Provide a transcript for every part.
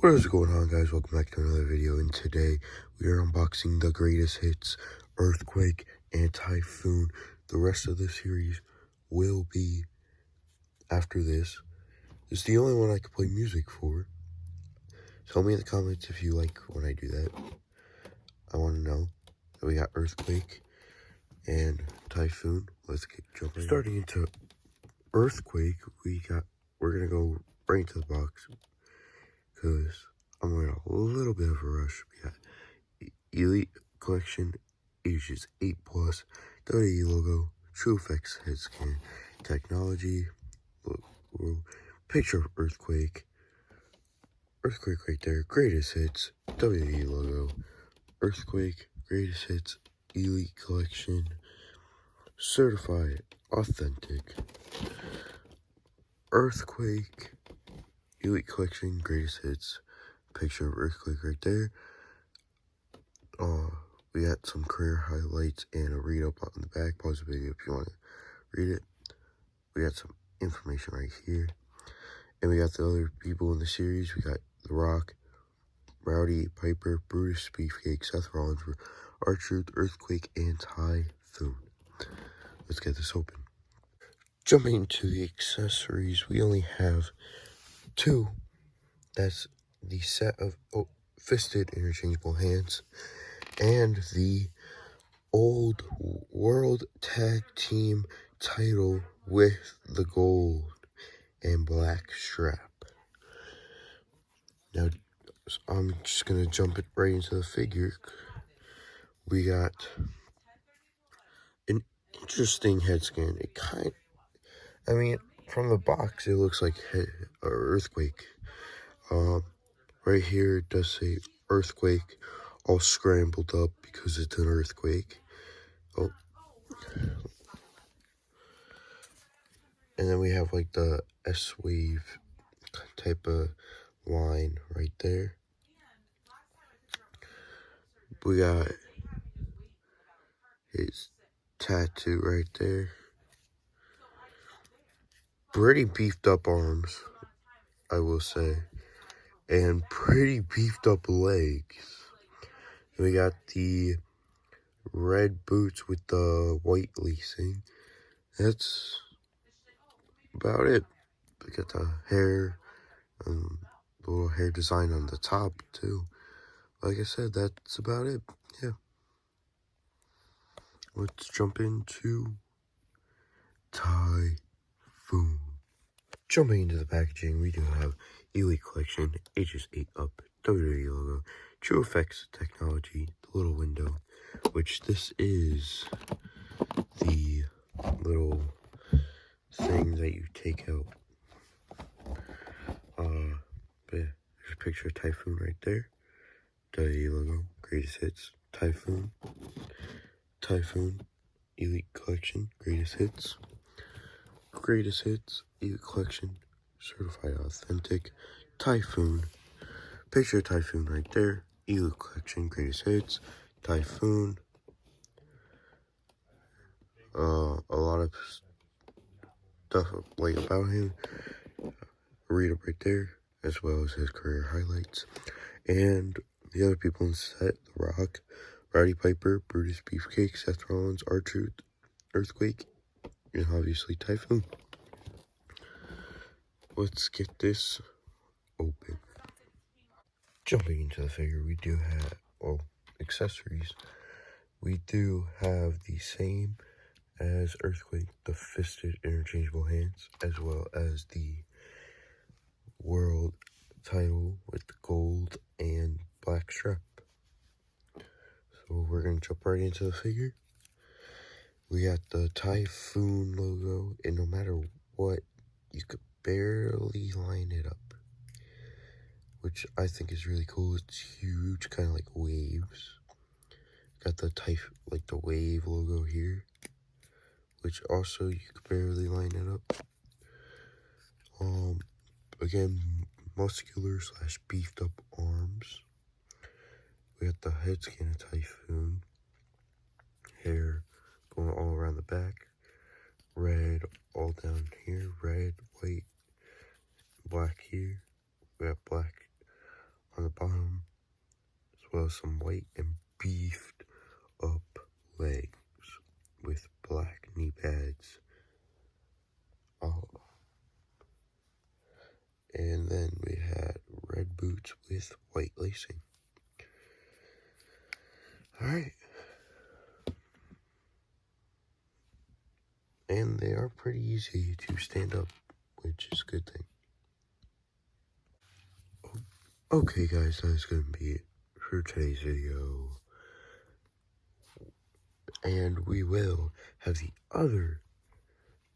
What is going on, guys? Welcome back to another video, and today we are unboxing the greatest hits, Earthquake and Typhoon. The rest of the series will be after this. It's the only one I can play music for. Tell me in the comments if you like when I do that. I want to know. We got Earthquake and Typhoon. Let's get jumping. Starting into Earthquake, we're gonna go right into the box because I'm in a little bit of a rush. We got Elite Collection, ages 8+, WWE logo, True Effects head scan, technology, picture of Earthquake right there, greatest hits, WWE logo, Earthquake, greatest hits, Elite Collection, certified, authentic, Earthquake, Elite Collection, greatest hits, picture of Earthquake right there. We got some career highlights and a read up on the back. Pause the video if you want to read it. We got some information right here. And we got the other people in the series. We got The Rock, Rowdy Piper, Brutus Beefcake, Seth Rollins, R-Truth, Earthquake, and Typhoon. Let's get this open. Jumping into the accessories, we only have two. That's the set of fisted interchangeable hands and the old World Tag Team title with the gold and black strap. Now, I'm just going to jump it right into the figure. We got an interesting head scan. From the box, it looks like Earthquake. Right here, it does say Earthquake, all scrambled up because it's an earthquake. Oh. And then we have like the S-Wave type of line right there. We got his tattoo right there. Pretty beefed up arms, I will say. And pretty beefed up legs. And we got the red boots with the white lacing. That's about it. We got the hair and the little hair design on the top too. Like I said, that's about it. Yeah. Let's jump into Typhoon. Jumping into the packaging, we do have Elite Collection, ages 8 up, WWE logo, True Effects technology, the little window, which this is the little thing that you take out. But yeah, there's a picture of Typhoon right there. WWE logo, greatest hits, Typhoon, Elite Collection, greatest hits, Elite Collection, certified authentic, Typhoon, picture of Typhoon right there, Elite Collection, greatest hits, Typhoon, a lot of stuff like about him, read up right there, as well as his career highlights, and the other people in the set, The Rock, Rowdy Piper, Brutus Beefcake, Seth Rollins, R-Truth, Earthquake, and obviously Typhoon. Let's get this open. Jumping into the figure, we do have, accessories. We do have the same as Earthquake, the fisted interchangeable hands, as well as the world title with the gold and black strap. So we're going to jump right into the figure. We got the Typhoon logo, and no matter what, you could barely line it up, which I think is really cool. It's huge, kind of like waves. Got the the wave logo here, which also you could barely line it up. Again, muscular / beefed up arms. We got the head scan of Typhoon, hair going all around the back, red all down here, red, white, black here. We got black on the bottom, as well as some white and beefed up legs with black knee pads. And then we had red boots with white lacing. Alright. And they are pretty easy to stand up, which is a good thing. Okay guys, that's going to be it for today's video. And we will have the other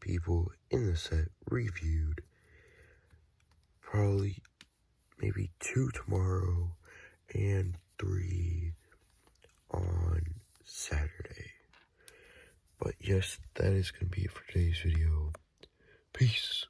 people in the set reviewed. Probably maybe 2 tomorrow and 3 on Saturday. But yes, that is going to be it for today's video. Peace.